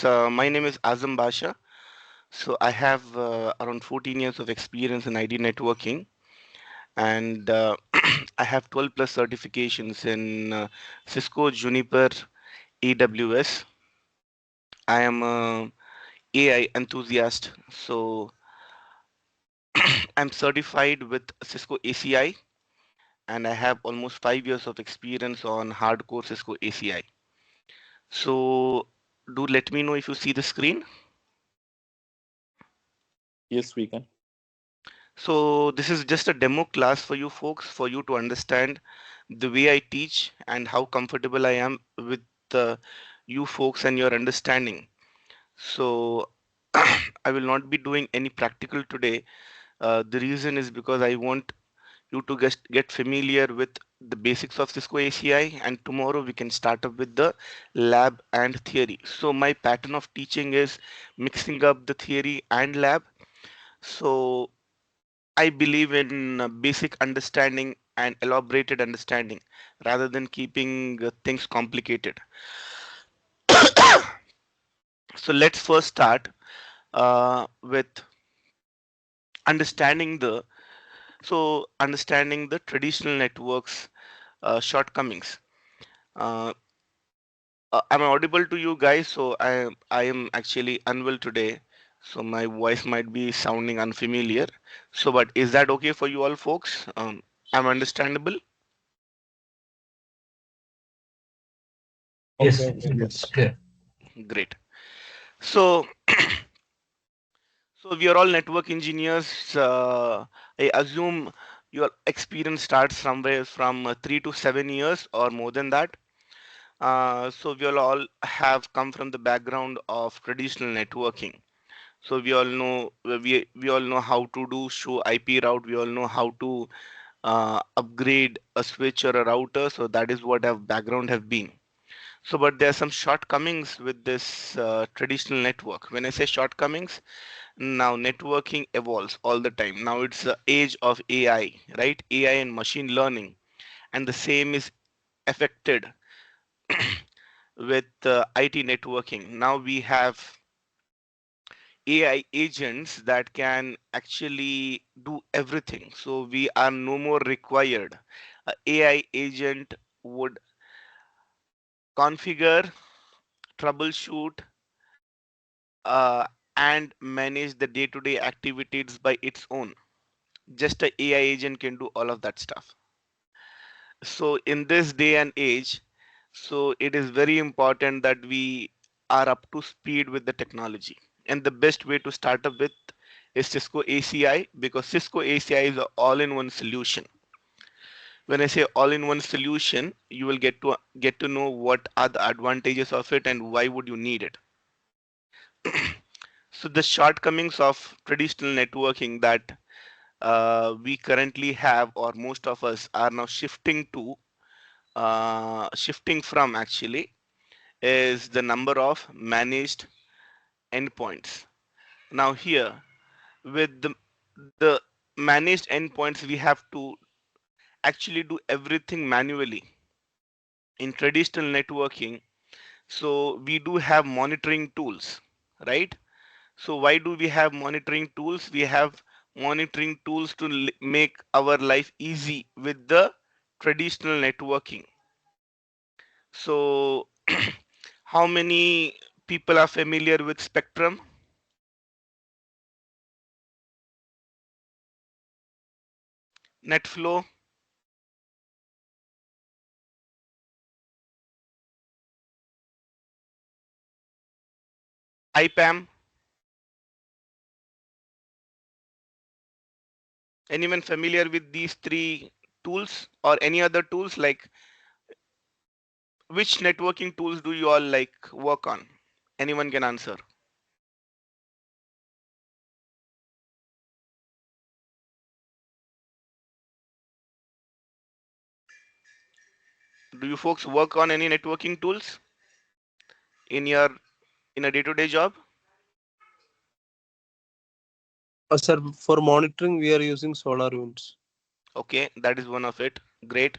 folks. My name is Azam Basha. So I have around 14 years of experience in ID networking, and I have 12 plus certifications in Cisco, Juniper, AWS. I am a AI enthusiast, so I'm certified with Cisco ACI, and I have almost 5 years of experience on hardcore Cisco ACI. So do let me know if you see the screen. Yes, we can. So this is just a demo class for you folks, for you to understand the way I teach and how comfortable I am with you folks and your understanding. So I will not be doing any practical today. The reason is because I want you to get familiar with the basics of Cisco ACI, and tomorrow we can start up with the lab and theory. So my pattern of teaching is mixing up the theory and lab. So I believe in basic understanding and elaborated understanding rather than keeping things complicated. So let's first start with understanding the understanding the traditional networks shortcomings. Uh, am I audible to you guys? So I am actually unwell today, so my voice might be sounding unfamiliar. So, but is that okay for you all folks? I'm understandable. Yes, Okay. it's clear. Great. So, so we are all network engineers. I assume your experience starts somewhere from 3 to 7 years or more than that. So we all have come from the background of traditional networking. So we all know how to do show IP route. We all know how to upgrade a switch or a router. So that is what our background have been. So, but there are some shortcomings with this traditional network. When I say shortcomings, now networking evolves all the time. Now it's the age of AI, right? AI and machine learning, and the same is affected with IT networking. Now we have AI agents that can actually do everything. So we are no more required. A AI agent would configure, troubleshoot, uh, and manage the day-to-day activities by its own. Just a AI agent can do all of that stuff. So in this day and age, so it is very important that we are up to speed with the technology. And the best way to start up with is Cisco ACI, because Cisco ACI is an all-in-one solution. When I say all-in-one solution, you will get to know what are the advantages of it and why would you need it. So the shortcomings of traditional networking that we currently have, or most of us are now shifting from actually, is the number of managed endpoints. Now here, with the managed endpoints, we have to actually do everything manually. In traditional networking, so we do have monitoring tools, right? So why do we have monitoring tools? We have monitoring tools to make our life easy with the traditional networking. So how many people are familiar with Spectrum, NetFlow, IPAM? Anyone familiar with these three tools or any other tools? Like, which networking tools do you all like work on? Anyone can answer. Do you folks work on any networking tools in your in a day-to-day job? Sir, for monitoring, we are using solar winds. Okay, that is one of it. Great.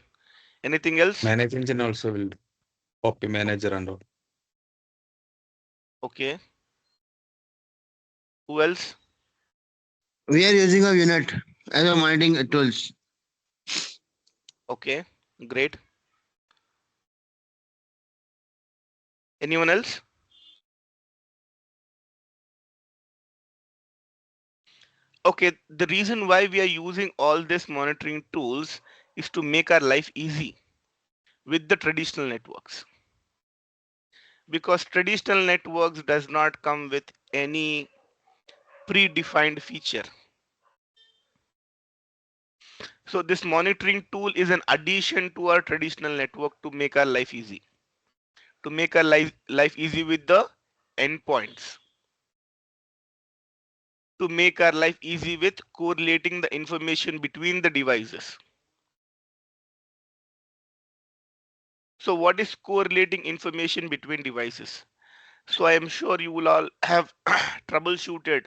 Anything else? Manage engine also will copy manager and all. Okay. Who else? We are using a unit as a monitoring tools. Okay. Great. Anyone else? Okay. The reason why we are using all these monitoring tools is to make our life easy with the traditional networks, because traditional networks does not come with any predefined feature. So this monitoring tool is an addition to our traditional network to make our life easy, to make our life easy with the endpoints, to make our life easy with correlating the information between the devices. So what is correlating information between devices? So I am sure you will all have troubleshooted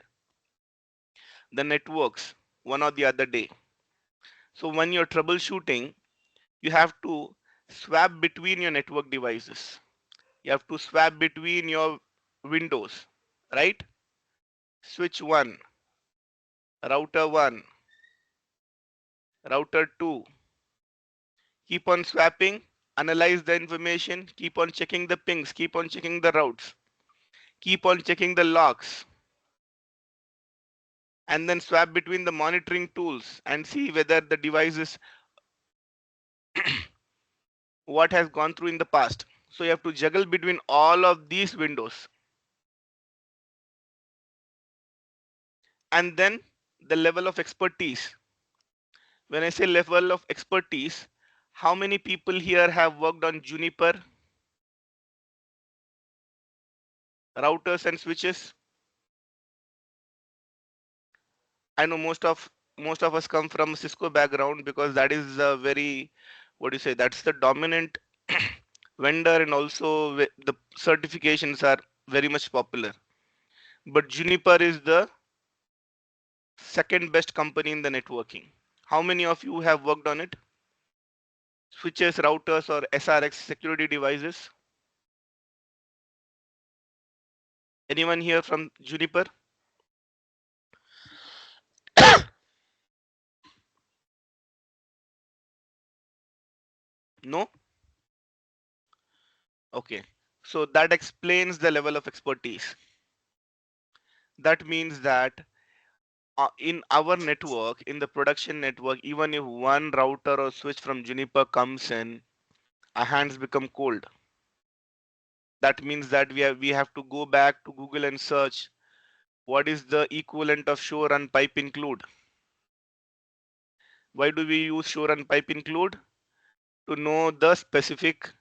the networks one or the other day. So when you're troubleshooting, you have to swap between your network devices. You have to swap between your windows, right? Switch 1, router 1, router 2. Keep on swapping, analyze the information, keep on checking the pings, keep on checking the routes, keep on checking the logs, and then swap between the monitoring tools and see whether the devices, what has gone through in the past. So you have to juggle between all of these windows. And then the level of expertise. When I say level of expertise, how many people here have worked on Juniper routers and switches? I know most of us come from Cisco background, because that is a very, what do you say, that's the dominant vendor, and also the certifications are very much popular. But Juniper is the second best company in the networking. How many of you have worked on it? Switches, routers, or SRX security devices? Anyone here from Juniper? No? Okay. So that explains the level of expertise. That means that in our network, in the production network, even if one router or switch from Juniper comes in, our hands become cold. That means that we have to go back to Google and search what is the equivalent of show run pipe include. Why do we use show run pipe include? To know the specific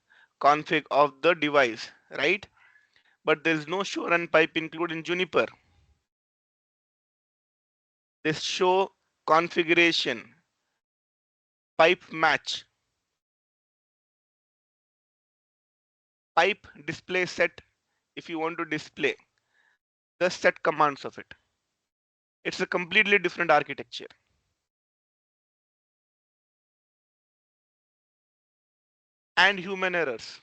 config of the device, right? But there is no show run pipe include in Juniper. This show configuration pipe match, pipe display set. If you want to display the set commands of it, it's a completely different architecture. And human errors.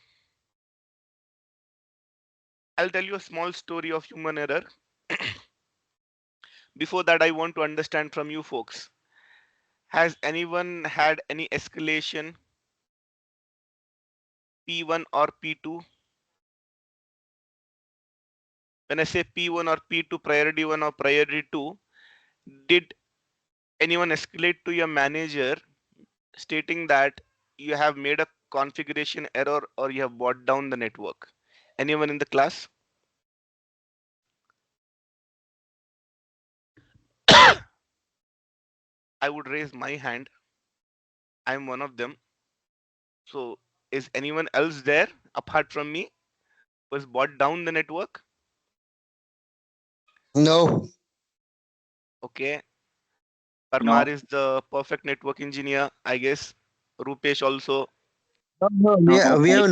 I'll tell you a small story of human error. Before that, I want to understand from you folks, has anyone had any escalation P1 or P2? When I say P1 or P2, priority 1 or priority 2, did anyone escalate to your manager stating that you have made a configuration error or you have brought down the network? Anyone in the class? I would raise my hand. I'm one of them. So is anyone else there apart from me who has brought down the network? No. Okay. Parmar is the perfect network engineer, I guess. Rupesh also. No, no, we have we have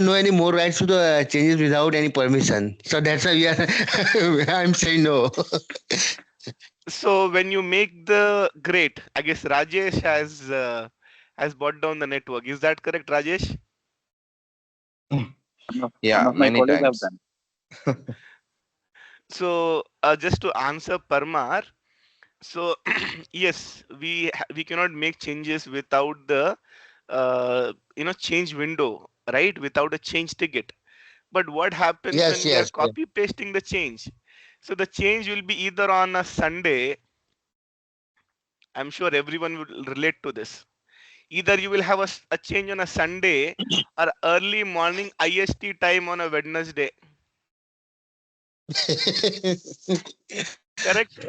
no any more rights to the changes without any permission. So that's why we are. I'm saying no. So when you make the great, I guess Rajesh has brought down the network. Is that correct, Rajesh? Yeah, One of my many colleagues have times. done. So just to answer Parmar, so yes, we cannot make changes without the change window, right? Without a change ticket. But what happens Yes, when we are yes, yes. copy pasting the change? So the change will be either on a Sunday. I'm sure everyone will relate to this. Either you will have a change on a Sunday or early morning IST time on a Wednesday. Correct?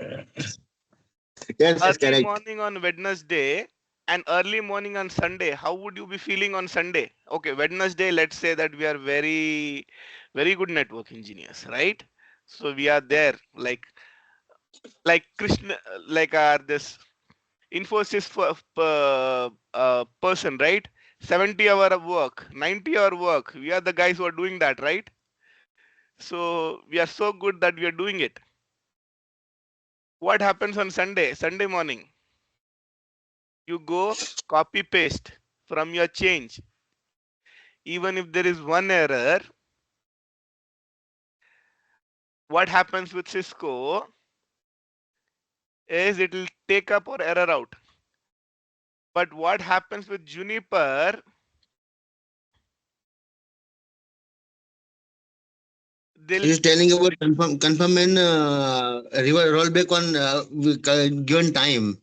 Yes, yes, Early correct. morning on Wednesday and early morning on Sunday. How would you be feeling on Sunday? Okay, Wednesday, let's say that we are very, very good network engineers, right? So we are there like Krishna, like this Infosys person, right? 70 hour of work, 90 hour work. We are the guys who are doing that, right? So we are so good that we are doing it. What happens on Sunday? Sunday morning, you go copy paste from your change. Even if there is one error, what happens with Cisco is it will take up or error out. But what happens with Juniper, they'll He's telling about confirm and rollback on given time.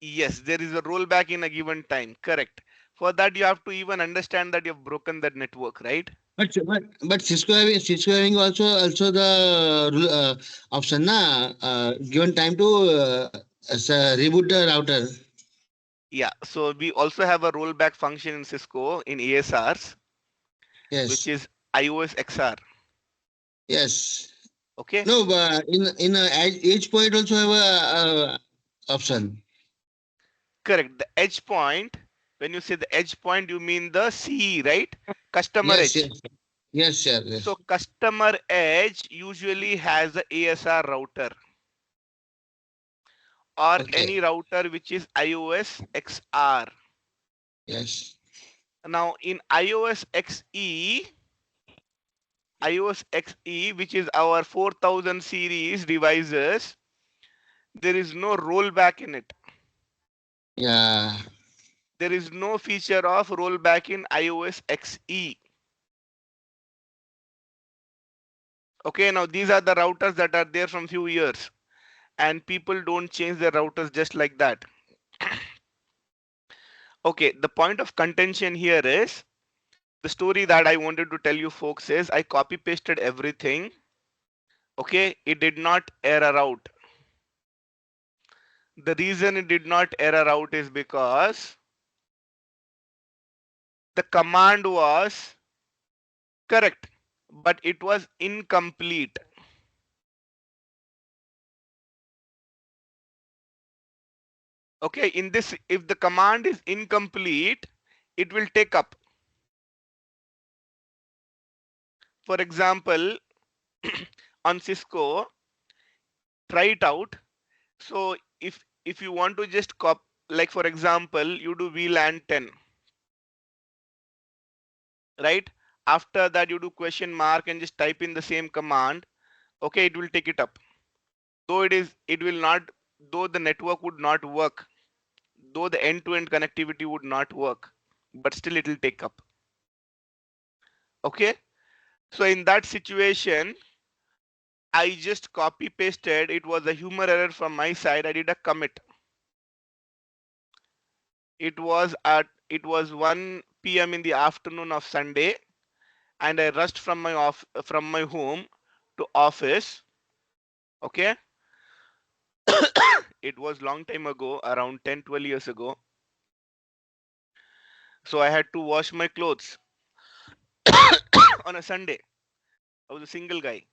yes, there is a rollback in a given time. Correct. For that, you have to even understand that you've broken that network, right? But Cisco having also the option na given time to reboot the router. Yeah. So we also have a rollback function in Cisco in ASRs, which Yes, is iOS XR. yes. Okay. No, but in a edge point also have a option. Correct. The edge point, when you say the edge point, you mean the CE, right? Customer Yes, edge. yes, yes, sir. So Yes. customer edge usually has the ASR router or Okay. any router which is iOS XR. Yes. Now in iOS XE, which is our 4000 series devices, there is no rollback in it. Yeah. There is no feature of rollback in iOS XE. Okay, now these are the routers that are there from few years, and people don't change their routers just like that. Okay, the point of contention here is the story that I wanted to tell you folks is I copy pasted everything. Okay, it did not error out. The reason it did not error out is because the command was correct, but it was incomplete. Okay, in this, if the command is incomplete, it will take up. For example, on Cisco, try it out. So if you want to just copy, like for example, you do VLAN 10, right? After that, you do question mark and just type in the same command. Okay, it will take it up. Though it will not, though the network would not work, though the end-to-end connectivity would not work, but still it will take up. Okay, so in that situation, I just copy pasted. It was a humor error from my side. I did a commit. It was 1 p.m. in the afternoon of Sunday, and I rushed from my home to office. Okay, it was long time ago, around 10, 12 years ago. So I had to wash my clothes on a Sunday. I was a single guy.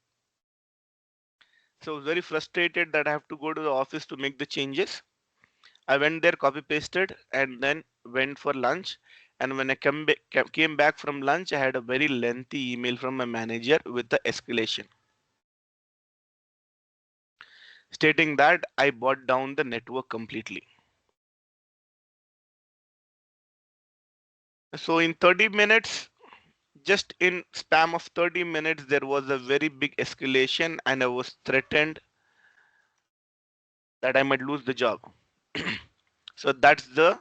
So I was very frustrated that I have to go to the office to make the changes. I went there, copy pasted, and then went for lunch. And when I came back from lunch, I had a very lengthy email from my manager with the escalation stating that I brought down the network completely. So in 30 minutes, just in span of 30 minutes there was a very big escalation and I was threatened that I might lose the job. So that's the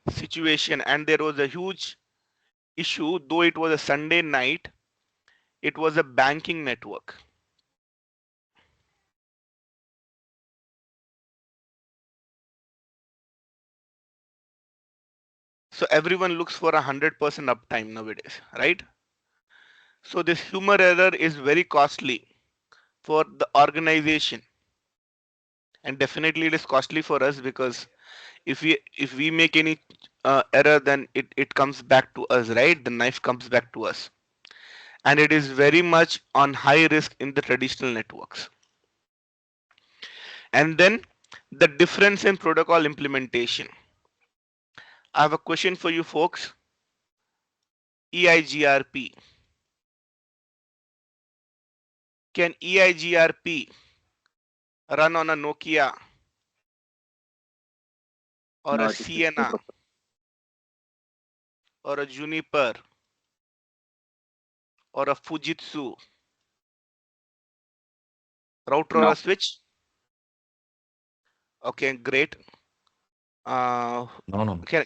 situation, and there was a huge issue. Though it was a Sunday night, it was a banking network. So everyone looks for 100% uptime nowadays, right? So this humor error is very costly for the organization, and definitely it is costly for us, because if we make any error, then it comes back to us, right? The knife comes back to us, and it is very much on high risk in the traditional networks. And then the difference in protocol implementation. I have a question for you folks. EIGRP. Can EIGRP run on a Nokia or a No, it is Cisco Sienna or a Juniper or a Fujitsu router or No, a switch? Okay, great. Uh, No, no. can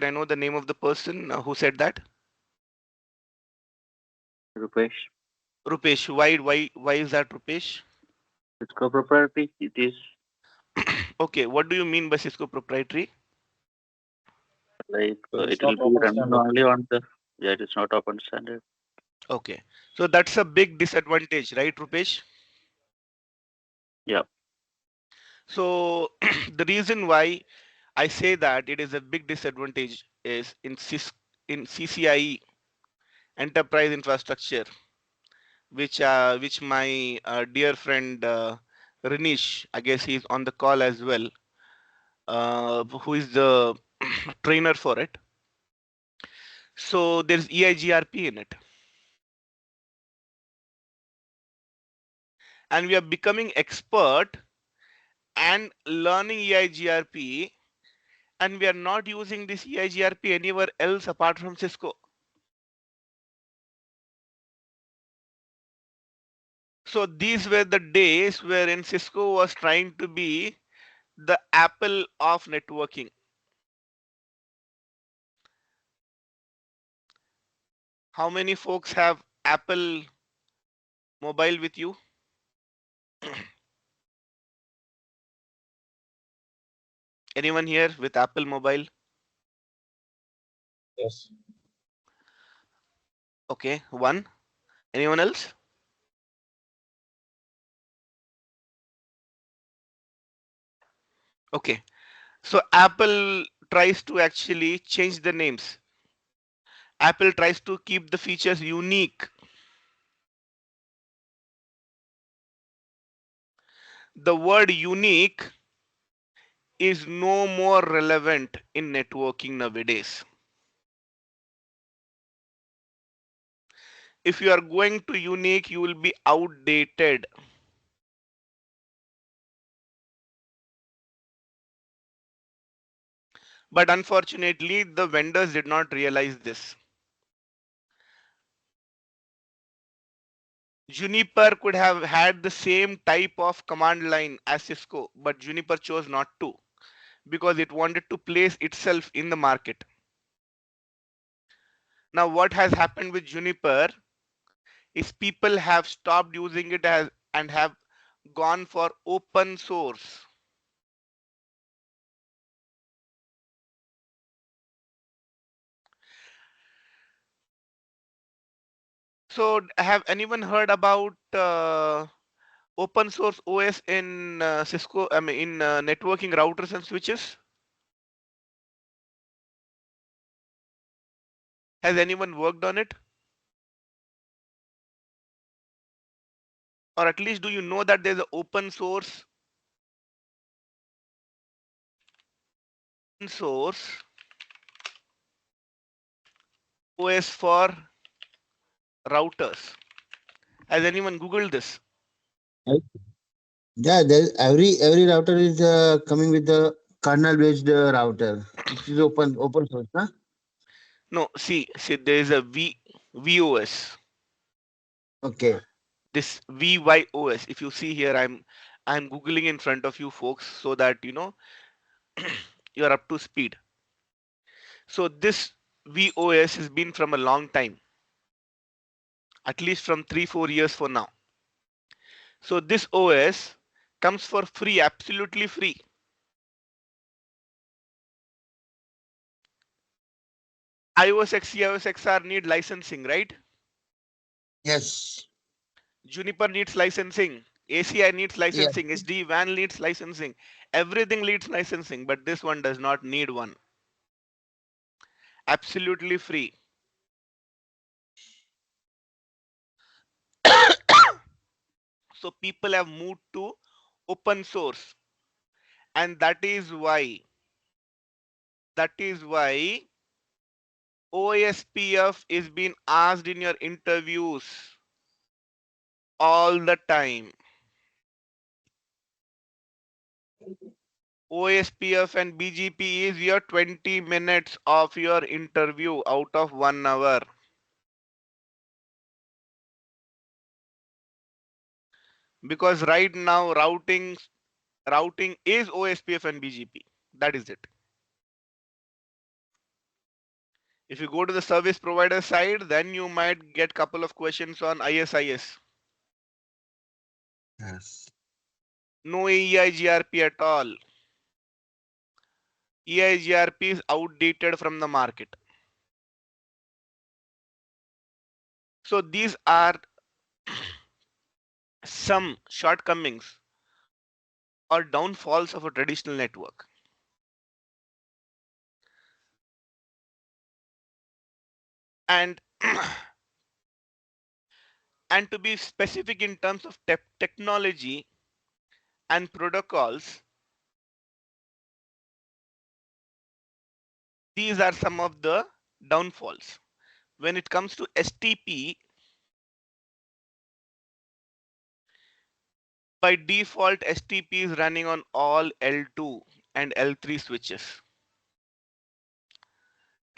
I know the name of the person who said that? Rupesh. Rupesh. Why is that, Rupesh? Cisco proprietary. It is Okay, what do you mean by Cisco proprietary? like It is it will not be open running standard. only on the. Yeah, it is not open standard. Okay, so that's a big disadvantage, right, Rupesh? Yeah. So the reason why I say that it is a big disadvantage is in CCIE, enterprise infrastructure, which my dear friend Rinish, I guess he's on the call as well, who is the trainer for it. So there's EIGRP in it, and we are becoming expert and learning EIGRP, and we are not using this EIGRP anywhere else apart from Cisco. So these were the days wherein Cisco was trying to be the Apple of networking. How many folks have Apple mobile with you? Anyone here with Apple mobile? Yes. Okay, one. Anyone else? Okay. So Apple tries to actually change the names. Apple tries to keep the features unique. The word unique is no more relevant in networking nowadays. If you are going to unique, you will be outdated. But unfortunately, the vendors did not realize this. Juniper could have had the same type of command line as Cisco, but Juniper chose not to because it wanted to place itself in the market. Now, what has happened with Juniper is people have stopped using it as and have gone for open source. So, have anyone heard about open source OS in Cisco? I mean, in networking routers and switches? Has anyone worked on it? Or at least do you know that there's an open source OS for routers? Has anyone Googled this? Right? Yeah, there every router is coming with the kernel based router, which is open source, huh? No, see, there is a V. VOS. Okay. This VYOS. If you see here, I'm googling in front of you folks so that you're up to speed. So this VOS has been from a long time, at least from 3-4 years for now. So this OS comes for free, absolutely free. iOS XE, iOS XR need licensing, right? Yes. Juniper needs licensing. ACI needs Yeah. licensing. SD-WAN needs licensing. Everything needs licensing, but this one does not need one. Absolutely free. So people have moved to open source, and that is why OSPF is being asked in your interviews all the time. OSPF and BGP is your 20 minutes of your interview out of 1 hour. Because right now routing is OSPF and BGP. That is it. If you go to the service provider side, then you might get couple of questions on ISIS. Yes. No EIGRP at all. EIGRP is outdated from the market. So these are some shortcomings or downfalls of a traditional network. And and to be specific in terms of technology and protocols, these are some of the downfalls. When it comes to STP, by default, STP is running on all L2 and L3 switches.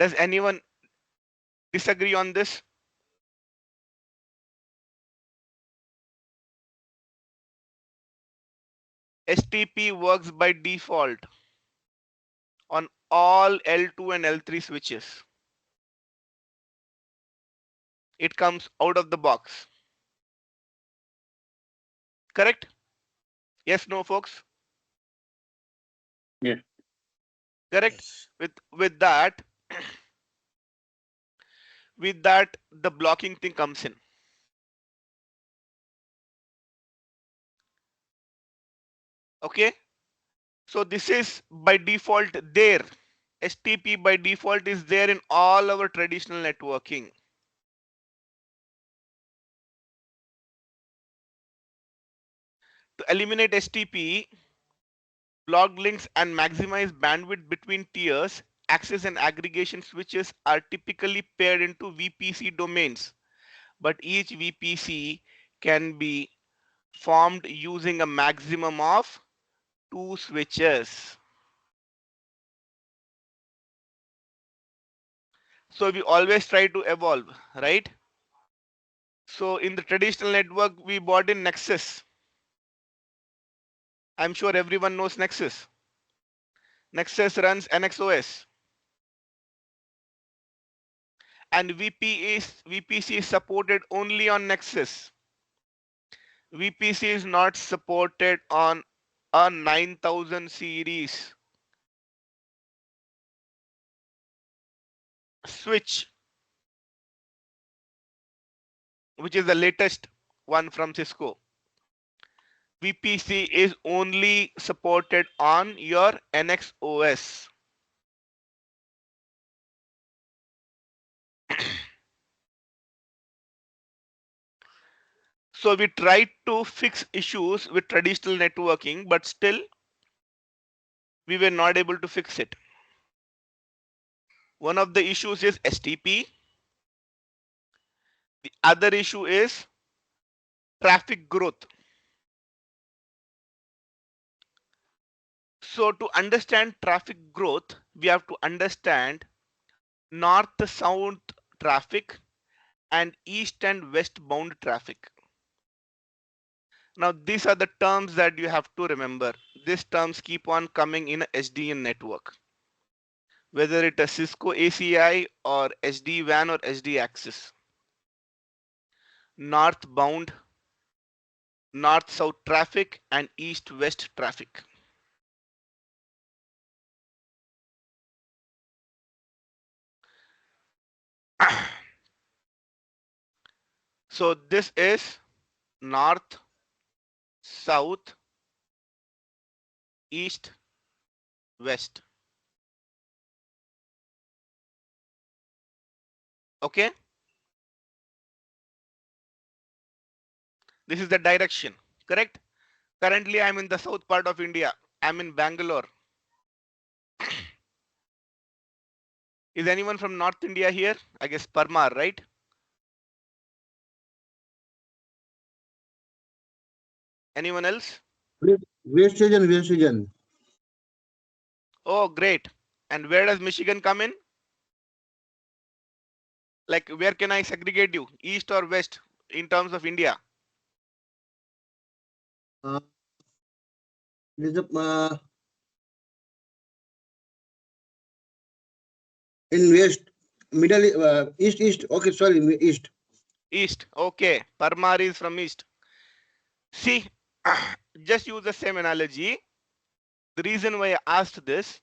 Does anyone disagree on this? STP works by default on all L2 and L3 switches. It comes out of the box. Correct? Yes, no, folks? Yes. Correct? Yes. With that, the blocking thing comes in. Okay? So this is by default there. STP by default is there in all our traditional networking. To eliminate STP, blocked links and maximize bandwidth between tiers, access and aggregation switches are typically paired into VPC domains, but each VPC can be formed using a maximum of 2 switches. So we always try to evolve, right? So in the traditional network, we brought in Nexus. I'm sure everyone knows Nexus. Nexus runs NXOS, and VPC is supported only on Nexus. VPC is not supported on a 9000 series switch, which is the latest one from Cisco. VPC is only supported on your NXOS. So we tried to fix issues with traditional networking, but still we were not able to fix it. One of the issues is STP. The other issue is traffic growth. So to understand traffic growth, we have to understand north-south traffic and east and west bound traffic. Now these are the terms that you have to remember. These terms keep on coming in a SDN network, whether it is Cisco ACI or SD-WAN or SD access. Northbound, north-south traffic and east-west traffic. So this is north, south, east, west. Okay, this is the direction, correct? Currently I'm in the south part of India. I'm in Bangalore. Is anyone from North India here? I guess Parmar, right? Anyone else? West region, West region. Oh, great. And where does Michigan come in? Like, where can I segregate you? East or west in terms of India? Uh, this is in West, Middle, East, East. Okay, sorry, East. East. Okay. Parmar is from east. See, just use the same analogy. The reason why I asked this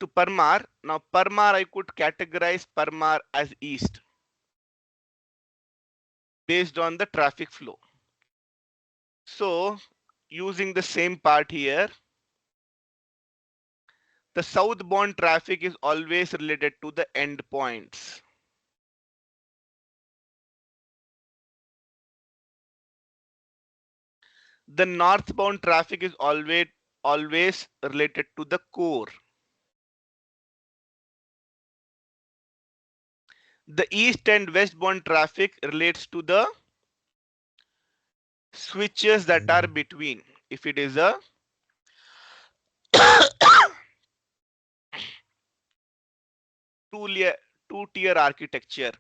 to Parmar, now Parmar I could categorize Parmar as east based on the traffic flow. So using the same part here, the southbound traffic is always related to the endpoints. The northbound traffic is always related to the core. The east and westbound traffic relates to the switches that are between. If it is a two-tier architecture,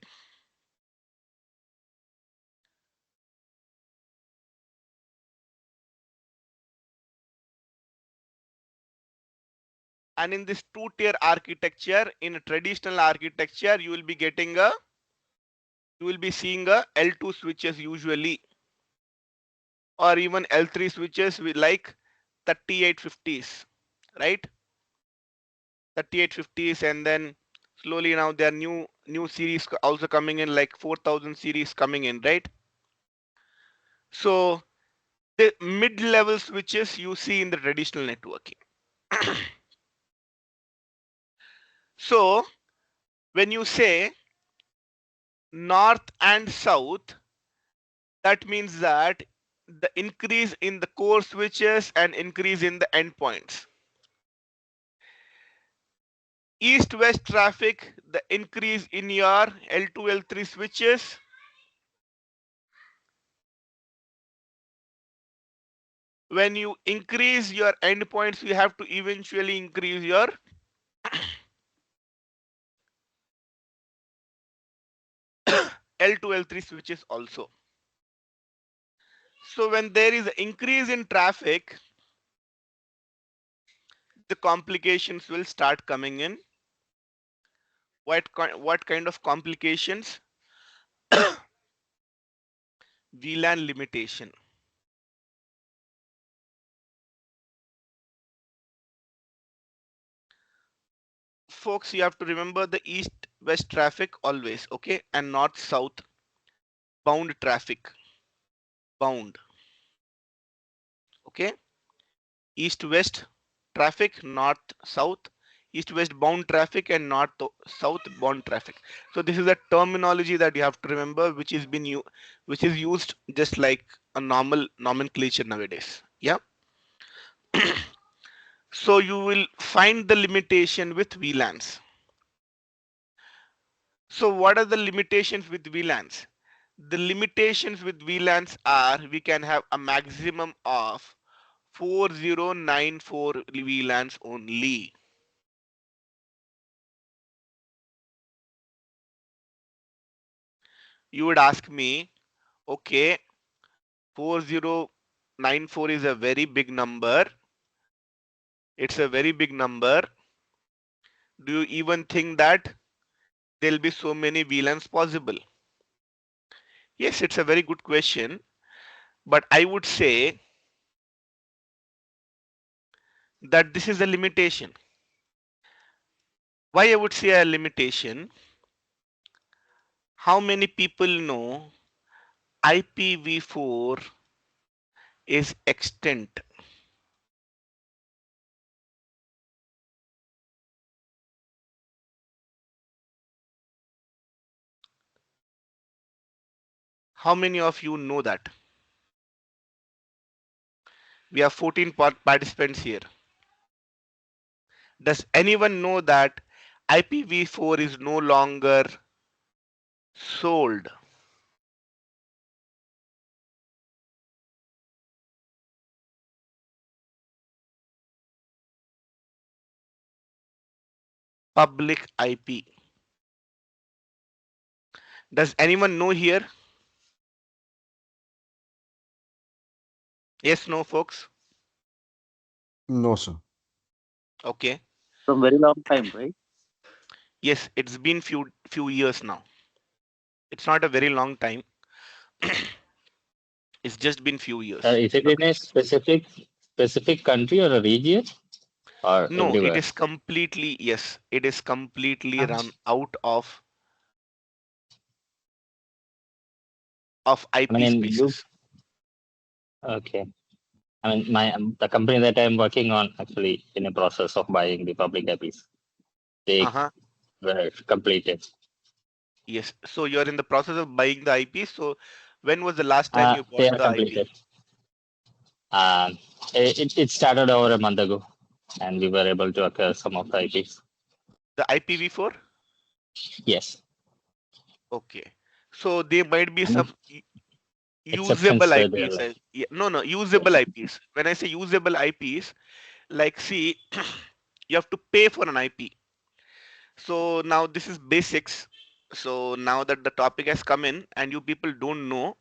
and in this two-tier architecture, in a traditional architecture, you will be seeing a L2 switches usually, or even L3 switches with like 3850s, right? 3850s, and then slowly now there are new series also coming in, like 4000 series coming in, right? So the mid-level switches you see in the traditional networking. So when you say north and south, that means that the increase in the core switches and increase in the endpoints. East-west traffic, the increase in your L2, L3 switches. When you increase your endpoints, you have to eventually increase your L2, L3 switches also. So when there is an increase in traffic, the complications will start coming in. What kind of complications? VLAN limitation. Folks, you have to remember the east-west traffic always, okay? And north-south bound traffic, bound, okay? East-west traffic, north-south, east-west bound traffic, and north-south bound traffic. So this is a terminology that you have to remember, which which is used just like a normal nomenclature nowadays. Yeah. So you will find the limitation with VLANs. So what are the limitations with VLANs? The limitations with VLANs are we can have a maximum of 4094 VLANs only. you would ask me, okay, 4094 is a very big number. It's a very big number. Do you even think that there'll be so many VLANs possible? Yes, it's a very good question, but I would say that this is a limitation. Why I would say a limitation? How many people know IPv4 is extant? How many of you know that? We have 14 participants here. Does anyone know that IPv4 is no longer sold? Public IP. Does anyone know here? Yes, no, folks? No, sir. Okay. From very long time, right? Yes, it's been few years now. It's not a very long time. It's just been few years. Is it in a specific country or a region or No, it everywhere? is completely, yes, it is completely Ah, run out of I mean, IP you spaces. okay? I mean, the company that I'm working on actually in a process of buying the public IPs. They Uh-huh. were completed. Yes. So you're in the process of buying the IP. So when was the last time you They bought are the IP? completed. Um, it started over a month ago, and we were able to acquire some of the IPs. The IPv4? Yes, Okay. So there might be I mean, some usable acceptance IPs. there. No, Yes. usable IPs. When I say usable IPs, like see, you have to pay for an IP. So now this is basics. So now that the topic has come in and you people don't know,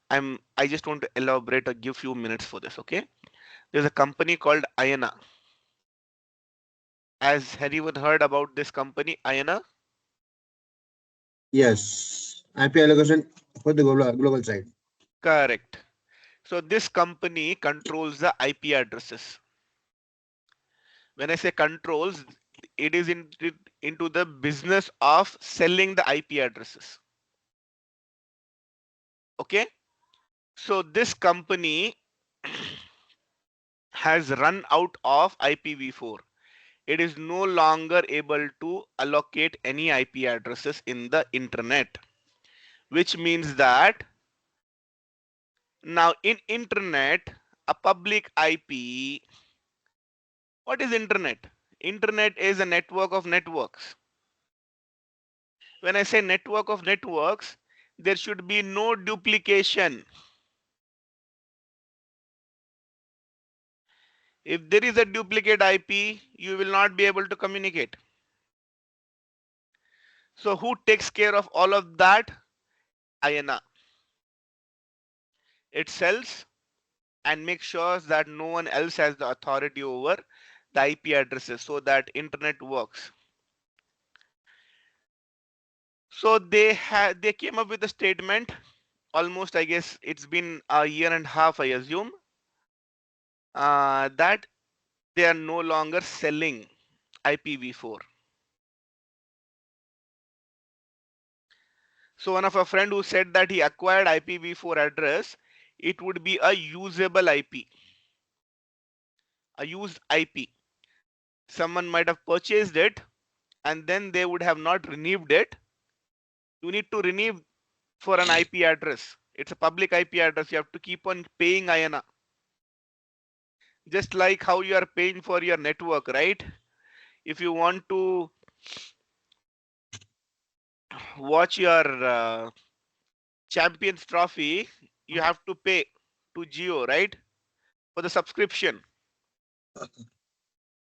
I just want to elaborate or give few minutes for this, okay? There's a company called Ayana. Has anyone heard about this company, Ayana? Yes. IP allocation for the global side. Correct. So this company controls the IP addresses. When I say controls, it is into the business of selling the IP addresses. Okay. So this company has run out of IPv4. It is no longer able to allocate any IP addresses in the internet, which means that now in internet, a public IP, what is internet? Internet is a network of networks. When I say network of networks, there should be no duplication. If there is a duplicate IP, you will not be able to communicate. So who takes care of all of that? IANA. It sells and makes sure that no one else has the authority over the IP addresses so that internet works. So they came up with a statement almost, I guess it's been a year and a half, I assume, that they are no longer selling IPv4. So one of a friend who said that he acquired IPv4 address, it would be a usable IP, a used IP. Someone might have purchased it and then they would have not renewed it. You need to renew for an IP address. It's a public IP address. You have to keep on paying IANA. Just like how you are paying for your network, right? If you want to watch your Champions Trophy, you have to pay to Geo, right? For the subscription.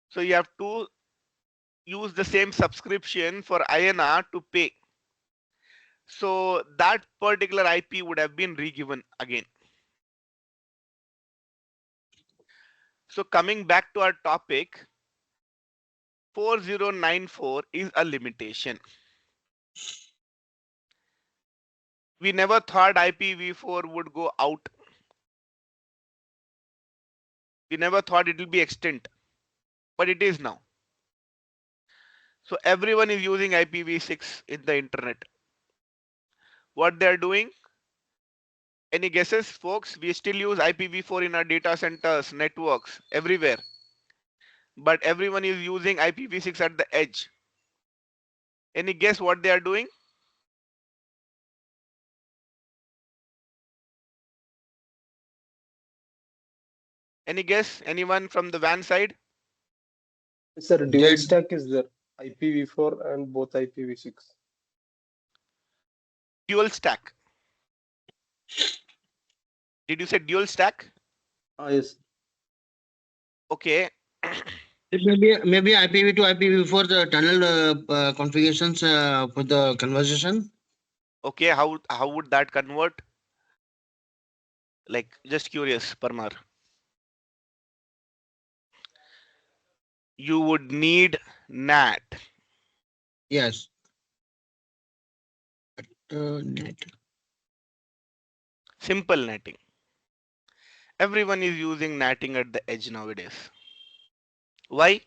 So you have to use the same subscription for INR to pay. So that particular IP would have been re-given again. So coming back to our topic, 4094 is a limitation. We never thought IPv4 would go out. We never thought it will be extinct, but it is now. So everyone is using IPv6 in the internet. What they're doing? Any guesses, folks? We still use IPv4 in our data centers, networks, everywhere. But everyone is using IPv6 at the edge. Any guess what they are doing? Any guess? Anyone from the WAN side? Sir, dual They stack is there. IPv4 and both IPv6. Dual stack. Did you say dual stack? Yes. Okay. maybe IPv to IPv4 the tunnel configurations for the conversation. Okay. How would that convert? Like, just curious, Parmar. You would need NAT. Yes. Net. Simple netting. Everyone is using netting at the edge nowadays. Why?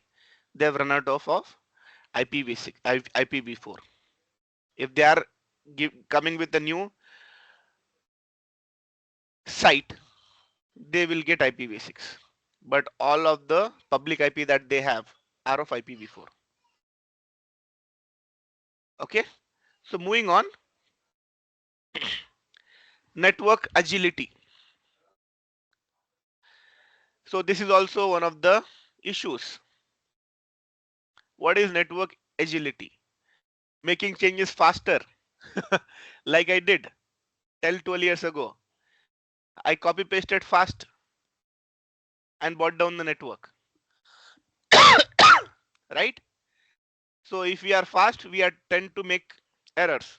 They've run out of IPv6, IPv4. If they are coming with a new site, they will get IPv6. But all of the public IP that they have are of IPv4. Okay. So moving on, network agility. So this is also one of the issues. What is network agility? Making changes faster, like I did 12 years ago. I copy pasted fast and brought down the network. Right? So if we are fast, we are tend to make errors.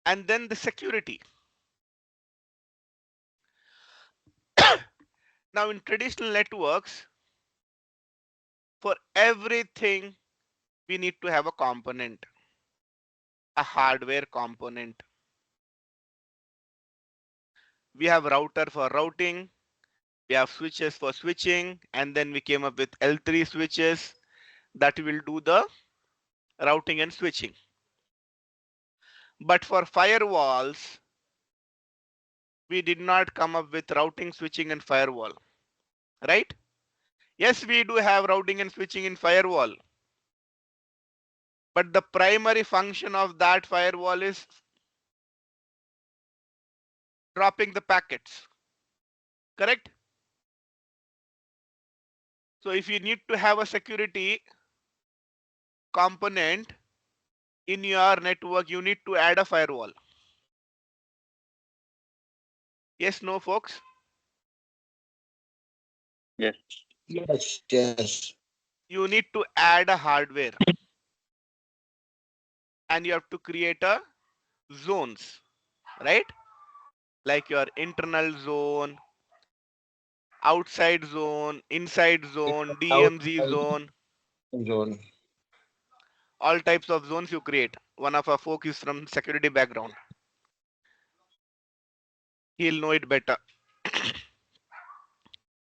And then the security. Now in traditional networks, for everything, we need to have a component, a hardware component. We have router for routing, we have switches for switching, and then we came up with L3 switches that will do the routing and switching. But for firewalls, we did not come up with routing, switching, and firewall, right? Yes, we do have routing and switching in firewall, but the primary function of that firewall is dropping the packets, correct? So if you need to have a security component in your network, you need to add a firewall. Yes, no, folks? Yes. Yes. Yes. You need to add a hardware and you have to create a zones, right? Like your internal zone, outside zone, inside zone, DMZ Outside zone, zone. all types of zones you create. One of our folk is from security background. He'll know it better,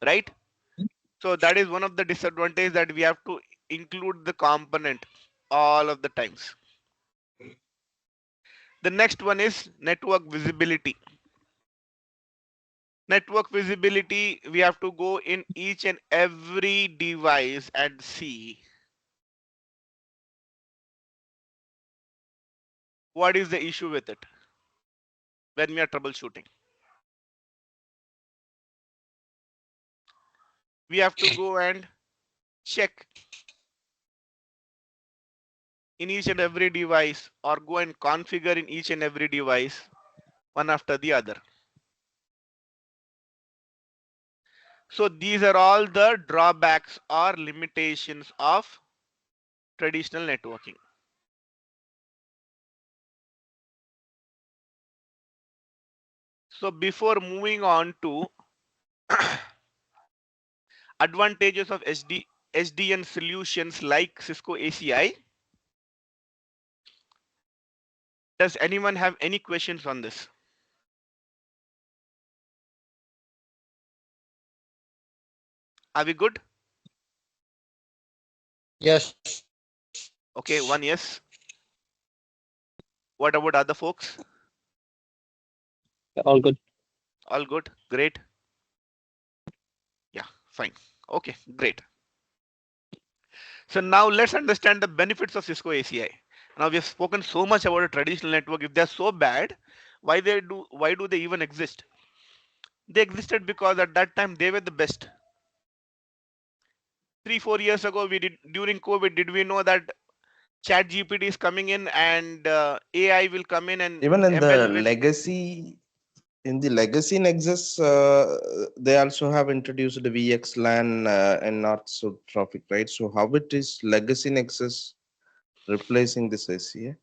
right? So that is one of the disadvantages, that we have to include the component all of the times. The next one is network visibility. Network visibility, we have to go in each and every device and see what is the issue with it when we are troubleshooting. We have to go and check in each and every device, or go and configure in each and every device one after the other. So these are all the drawbacks or limitations of traditional networking. So before moving on to advantages of SDN solutions like Cisco ACI, does anyone have any questions on this? Are we good? Yes. Okay, one yes. What about other folks? All good. All good, great. Yeah, fine. Okay, great. So now let's understand the benefits of Cisco ACI. Now we have spoken so much about a traditional network. If they're so bad, why do they even exist? They existed because at that time they were the best. 3-4 years ago, we did during COVID, did we know that Chat GPT is coming in and AI will come in and Even in the ML will. legacy, in the legacy Nexus, they also have introduced the VXLAN and north-south traffic, right? So how it is legacy Nexus replacing this ACA?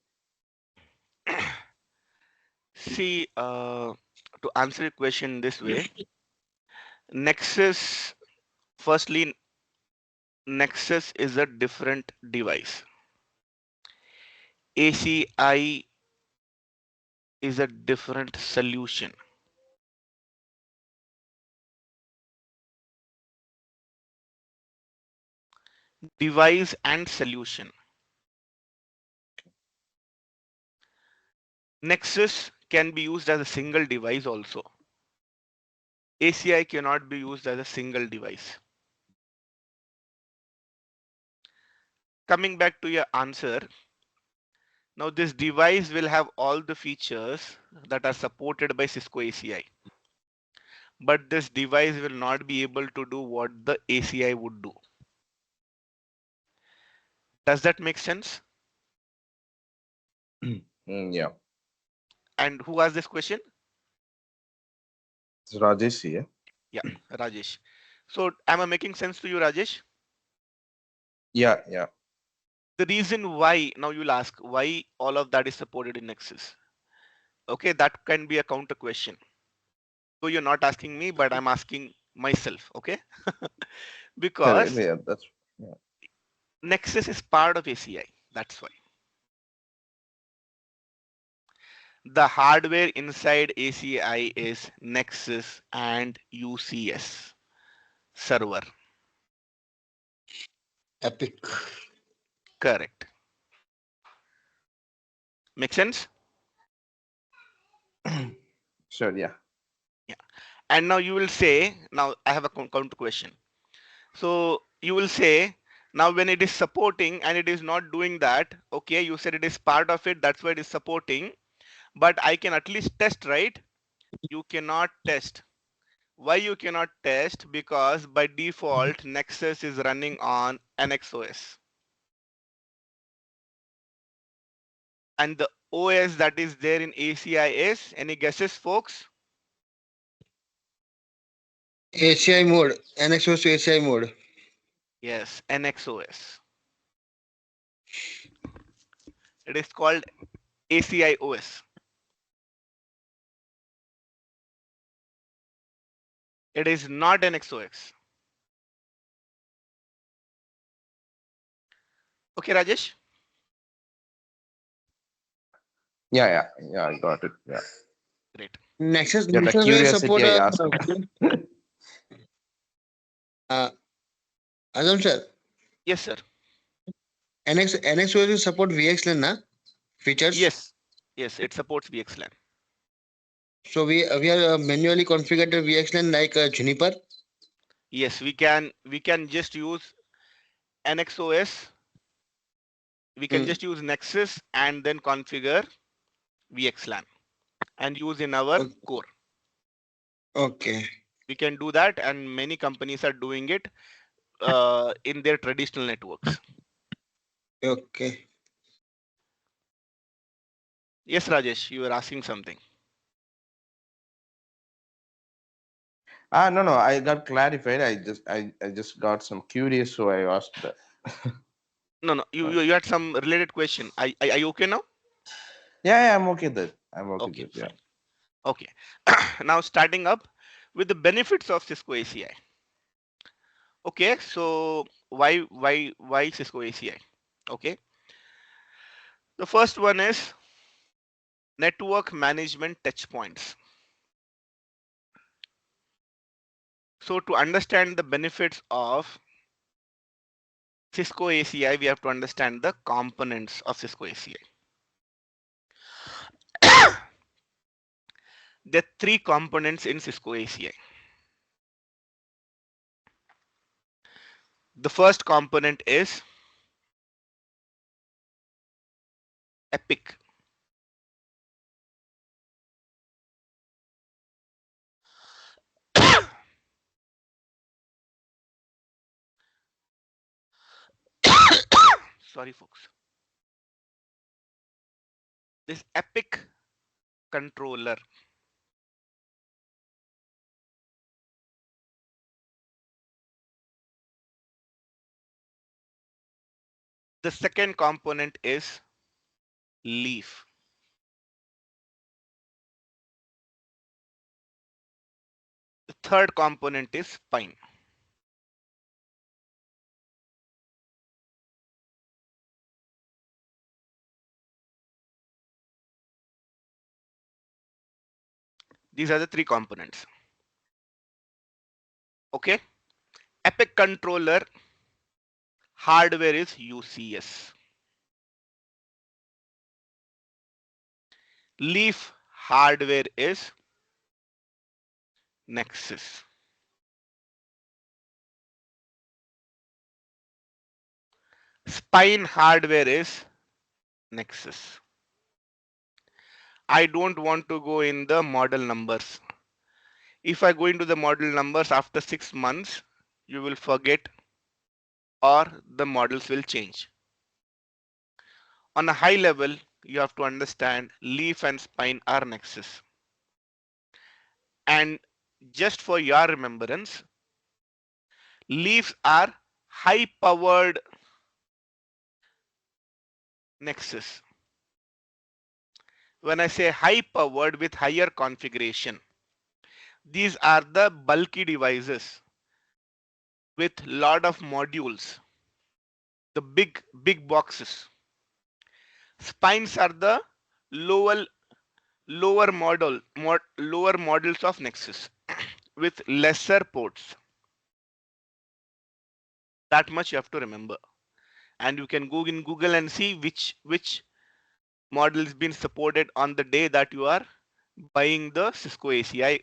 See, to answer your question this way, Nexus, firstly, Nexus is a different device. ACI is a different solution. Device and solution. Nexus can be used as a single device also. ACI cannot be used as a single device. Coming back to your answer, now this device will have all the features that are supported by Cisco ACI. But this device will not be able to do what the ACI would do. Does that make sense? Yeah, And who asked this question? it's Rajesh here. Yeah, Rajesh. So am I making sense to you, Rajesh? Yeah, yeah. The reason why, now you'll ask, why all of that is supported in Nexus? Okay, that can be a counter question. So you're not asking me, but I'm asking myself, okay? Correct. Because Yeah, that's yeah. Nexus is part of ACI, that's why. The hardware inside ACI is Nexus and UCS server. Epic. Correct. Make sense? Sure, yeah. Yeah. And now you will say, now I have a counter question. So you will say, now when it is supporting and it is not doing that, okay, you said it is part of it, that's why it is supporting, but I can at least test, right? You cannot test. Why you cannot test? Because by default, Nexus is running on NXOS. And the OS that is there in ACI is, any guesses, folks? ACI mode. NXOS to ACI mode. Yes, NXOS. It is called ACI OS. It is not NXOS. Okay, Rajesh? Yeah, yeah, yeah, I got it. Yeah. Great. Nexus Yeah, the Nexus will support curiosity I asked. uh, Azam sir. Yes, sir. NXOS will support VXLAN na features. Yes. Yes, it supports VXLAN. So we are manually configured the VXLAN like Juniper. Yes, we can just use NXOS. We can Mm, just use Nexus and then configure VXLAN and use in our o- core. okay. We can do that, and many companies are doing it in their traditional networks. Okay. Yes, Rajesh, you were asking something. No, I got clarified. I just got some curious, so I asked that. No, no, you had some related question. Are you okay now? Yeah, I'm okay with that. I'm okay Okay, with that. Yeah. fine. Okay, now starting up with the benefits of Cisco ACI. Okay, so why Cisco ACI? Okay, the first one is network management touch points. So to understand the benefits of Cisco ACI, we have to understand the components of Cisco ACI. There are three components in Cisco ACI. The first component is Epic. Sorry, folks. This Epic controller. The second component is Leaf. The third component is Spine. These are the three components. Okay. Epic controller hardware is UCS. Leaf hardware is Nexus. Spine hardware is Nexus. I don't want to go in the model numbers. If I go into the model numbers after 6 months, you will forget or the models will change. On a high level, you have to understand Leaf and Spine are Nexus. And just for your remembrance, Leaves are high powered Nexus. When I say high powered with higher configuration, these are the bulky devices with lot of modules, the big boxes. Spines are the lower lower models of Nexus with lesser ports. That much you have to remember. And you can go in Google and see which model is being supported on the day that you are buying the Cisco ACI.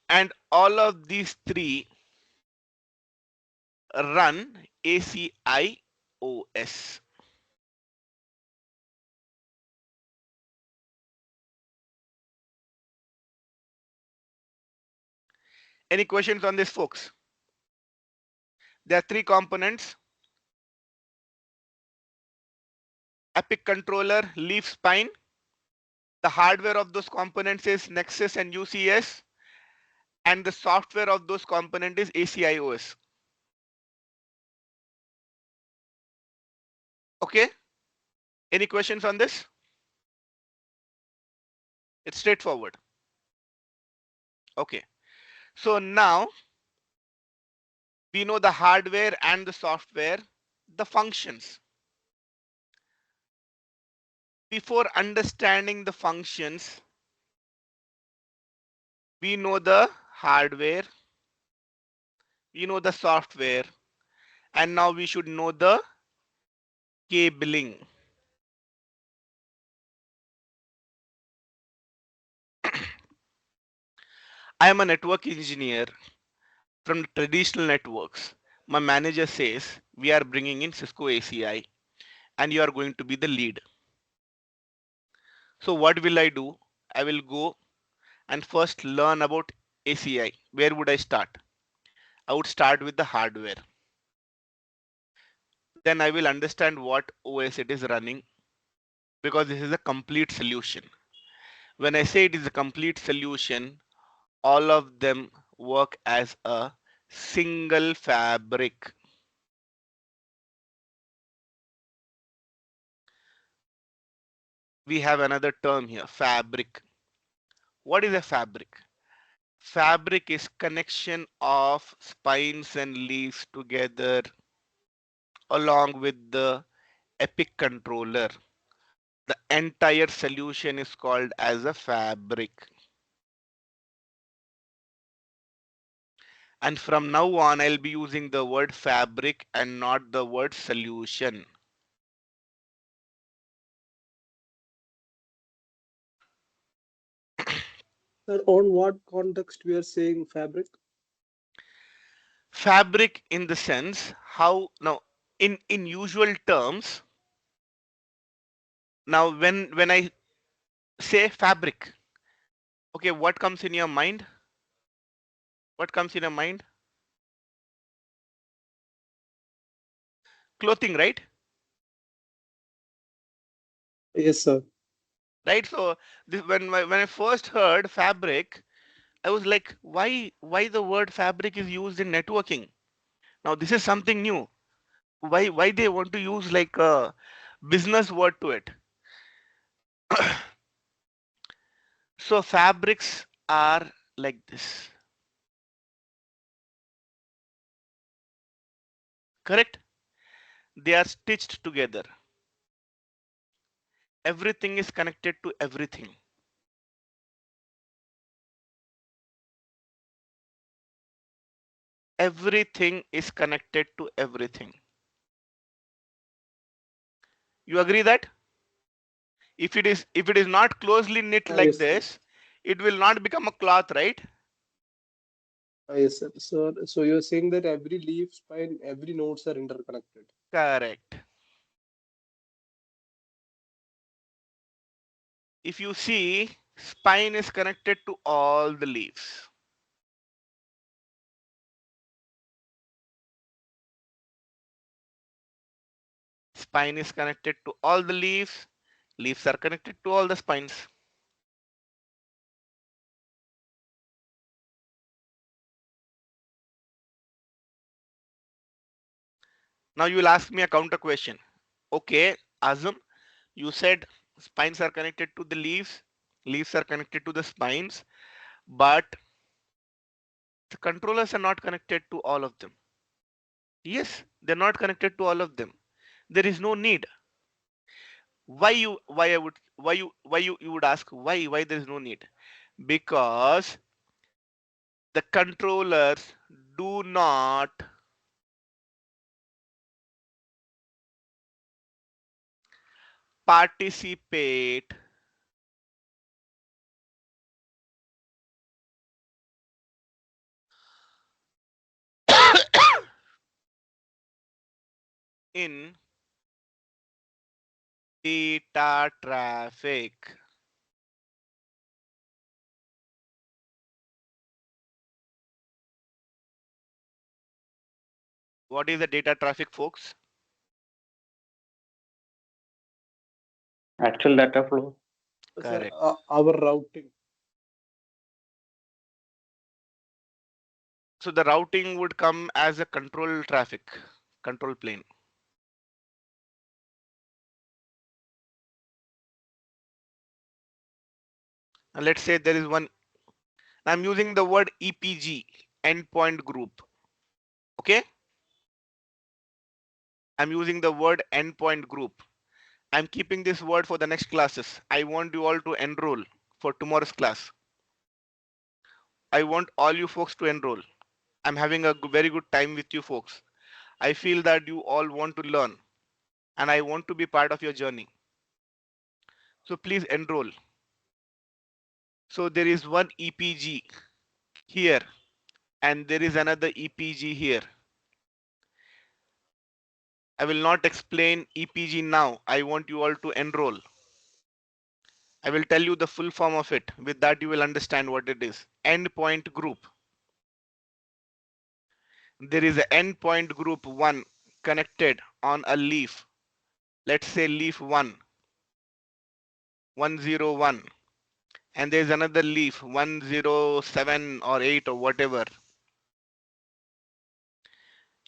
And all of these three run ACI OS. Any questions on this, folks? There are three components: Epic controller, Leaf, Spine. The hardware of those components is Nexus and UCS, and the software of those components is ACI OS. Okay. Any questions on this? It's straightforward. Okay. So now we know the hardware and the software, the functions. Before understanding the functions, we know the hardware, we know the software, and now we should know the cabling. I am a network engineer from the traditional networks. My manager says we are bringing in Cisco ACI and you are going to be the lead. So what will I do? I will go and first learn about ACI. Where would I start? I would start with the hardware. Then I will understand what OS it is running, because this is a complete solution. When I say it is a complete solution, all of them work as a single fabric. we have another term here, fabric. What is a fabric? Fabric is connection of spines and leaves together along with the epic controller. The entire solution is called as a fabric. And from now on, I'll be using the word fabric and not the word solution. Sir, on what context we are saying fabric? Fabric in the sense how now in usual terms. Now when I say fabric, okay, what comes in your mind? What comes in your mind? Clothing, right? Yes, sir. Right. So this, when I first heard fabric, I was like, why the word fabric is used in networking? Now this is something new. Why they want to use like a business word to it? So fabrics are like this, correct? They are stitched together. Everything is connected to everything. Everything is connected to everything. You agree that? If it is not closely knit like Yes, sir. this, it will not become a cloth, right? Yes, sir. So you're saying that every leaf spine, every nodes are interconnected. Correct. If you see, spine is connected to all the leaves. Spine is connected to all the leaves. Leaves are connected to all the spines. Now you will ask me a counter question. Okay, Azam, you said spines are connected to the leaves, leaves are connected to the spines, but the controllers are not connected to all of them. Yes, they're not connected to all of them. There is no need. You would ask why there is no need? Because the controllers do not participate in data traffic. What is the data traffic, folks? Actual data flow. Sir, Correct. our routing. So the routing would come as a control traffic, control plane. And let's say there is one, I'm using the word EPG, endpoint group. Okay? I'm using the word endpoint group. I'm keeping this word for the next classes. I want you all to enroll for tomorrow's class. I want all you folks to enroll. I'm having a very good time with you folks. I feel that you all want to learn and I want to be part of your journey. So please enroll. So there is one EPG here and there is another EPG here. I will not explain EPG now. I want you all to enroll. I will tell you the full form of it. With that, you will understand what it is. Endpoint group. There is an endpoint group 1 connected on a leaf. Let's say leaf 1, 101. And there's another leaf 107 or 8 or whatever.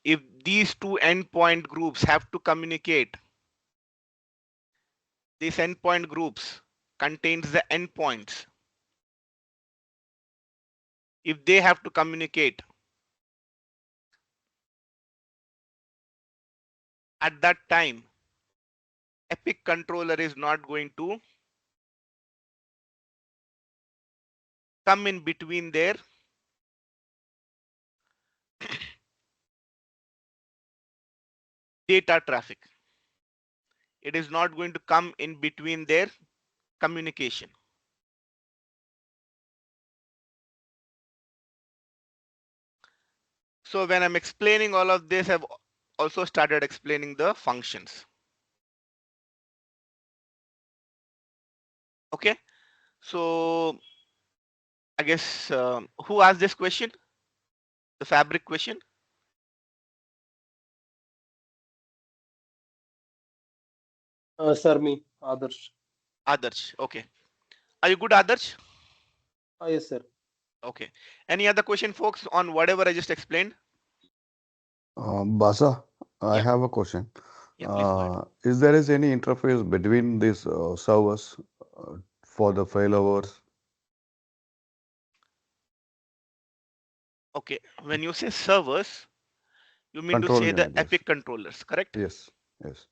If these two endpoint groups have to communicate, these endpoint groups contains the endpoints. If they have to communicate at that time, Epic controller is not going to come in between their data traffic. It is not going to come in between their communication. So when I'm explaining all of this, I've also started explaining the functions. Okay, so I guess who asked this question? The fabric question? Sir, me, Adarsh. Adarsh. Okay. Are you good, Adarsh? Yes, sir. Okay. Any other question, folks, on whatever I just explained? Basa, I Yeah. have a question. Yeah, please go ahead. Is there is any interface between these servers for the failovers? Okay. When you say servers, you mean to Control say the unit, yes. Epic controllers, correct? Yes, yes.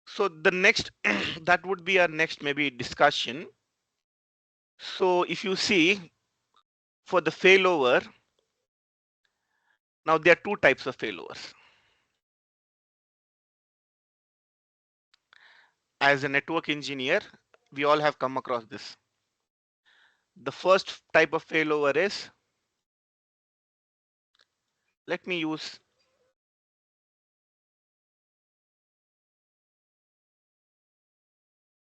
So the next, that would be our next maybe discussion. So if you see for the failover, now there are two types of failovers. As a network engineer, we all have come across this. The first type of failover is, let me use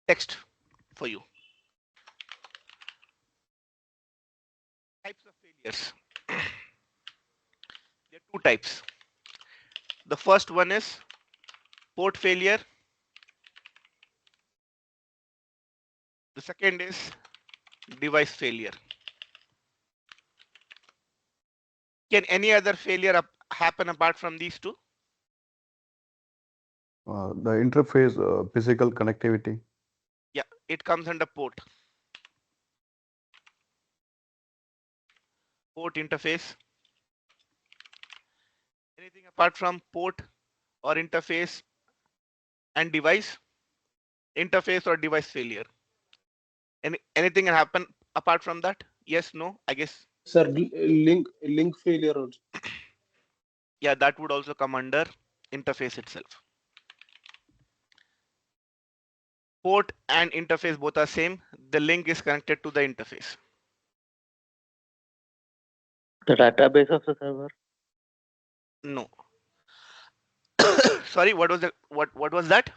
text for you. Types of failures. There are two types. The first one is port failure. The second is device failure. Can any other failure happen apart from these two? The interface, physical connectivity. Yeah, it comes under port. Port interface. Anything apart from port or interface and device? Interface or device failure? Anything can happen apart from that? Yes, no, I guess. Sir, link failure also. Yeah, that would also come under interface itself. Port and interface both are same. The link is connected to the interface. The database of the server. No. Sorry, what was was that?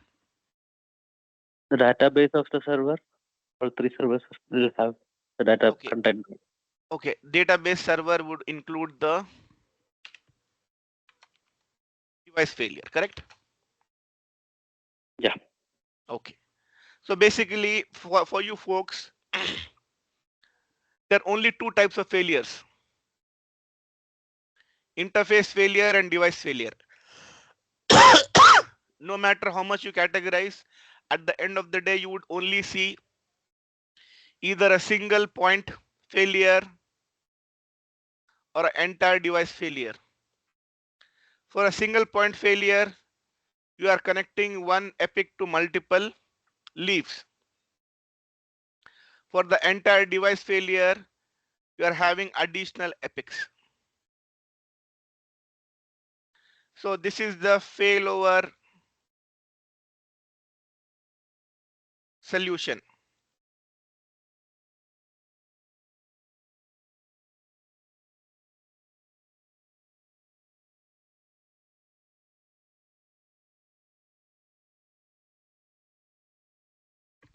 The database of the server. All three servers will have the data Okay. content. Okay, database server would include the device failure, correct? Yeah. Okay. So basically, for you folks, there are only two types of failures: interface failure and device failure. No matter how much you categorize, at the end of the day, you would only see either a single point failure or an entire device failure. For a single point failure, you are connecting one epic to multiple leaves. For the entire device failure, you are having additional epics. So this is the failover solution.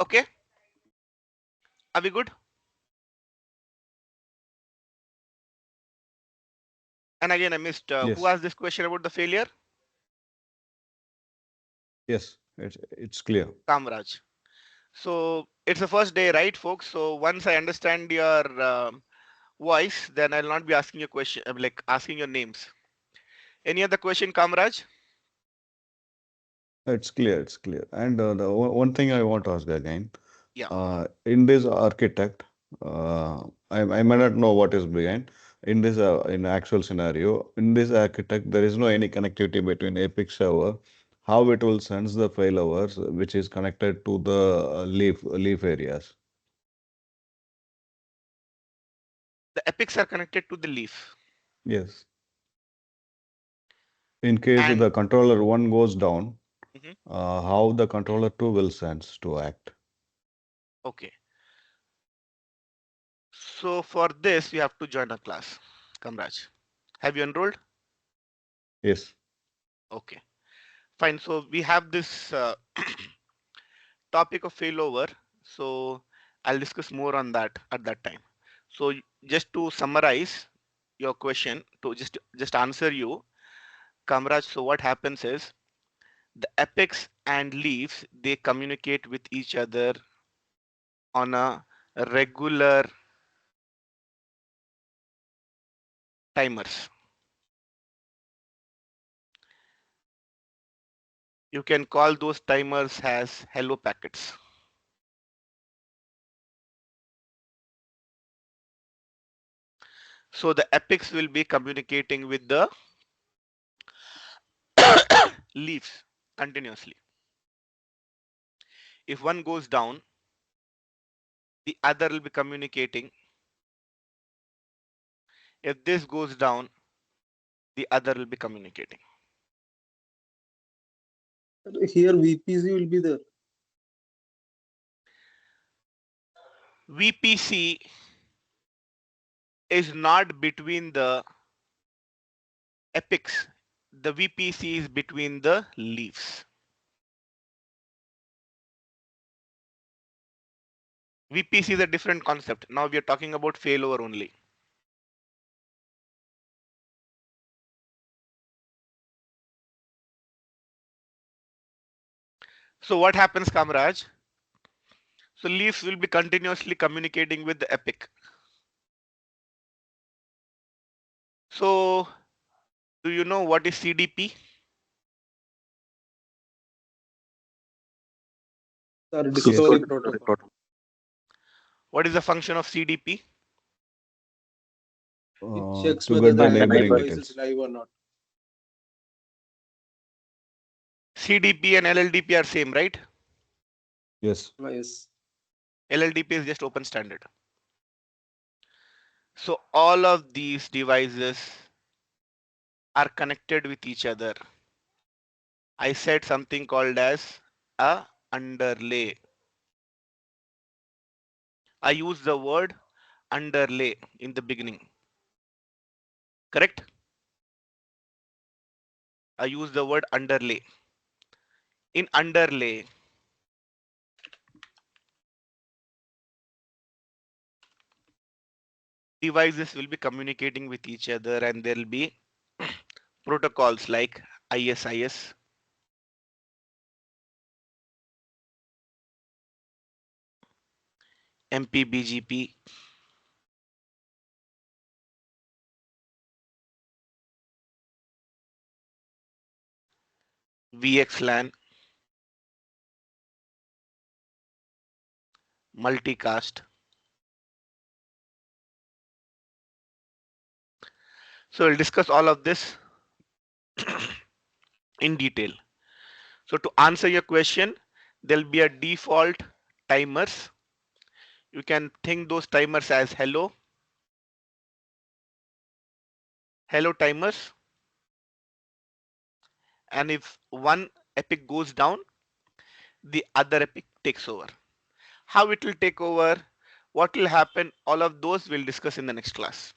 Okay, are we good? And again, I missed who Yes. asked this question about the failure? Yes, it's clear. Kamraj. So it's the first day, right, folks? So once I understand your voice, then I'll not be asking your question, like asking your names. Any other question, Kamraj? It's clear, it's clear. And the one thing I want to ask again, Yeah. in this architect, I may not know what is behind. In this, in actual scenario, in this architect, there is no any connectivity between Epic server, how it will sense the failovers, which is connected to the leaf areas. The epics are connected to the leaf. Yes. In case And the controller one goes down, Mhm. how the controller two will sense to act. Okay. So for this, you have to join a class. Kamraj, have you enrolled? Yes. Okay. Fine. So we have this topic of failover. So I'll discuss more on that at that time. So just to summarize your question, to just answer you, Kamraj. So what happens is the epics and leaves they communicate with each other on a regular timers. You can call those timers as hello packets. So the epics will be communicating with the leaves continuously. If one goes down, the other will be communicating. If this goes down, the other will be communicating. Here VPC will be there. VPC is not between the epics. The VPC is between the leaves. VPC is a different concept. Now we are talking about failover only. So what happens, Kamraj? So leaves will be continuously communicating with the epic. So do you know what is CDP? Sir, Yes. discovery protocol. What is the function of CDP? It checks To whether get the the Find the neighbor neighboring neighbor. device is details. live or not. CDP and LLDP are same, right? Yes. Yes. LLDP is just open standard. So all of these devices are connected with each other. I said something called as a underlay. I use the word underlay in the beginning. Correct? I use the word underlay. In underlay, devices will be communicating with each other and there will be protocols like ISIS, MPBGP, VXLAN, multicast. So we'll discuss all of this in detail. So to answer your question, there'll be a default timers. You can think those timers as hello timers. And if one epic goes down, the other epic takes over. How it will take over, what will happen, all of those we'll discuss in the next class.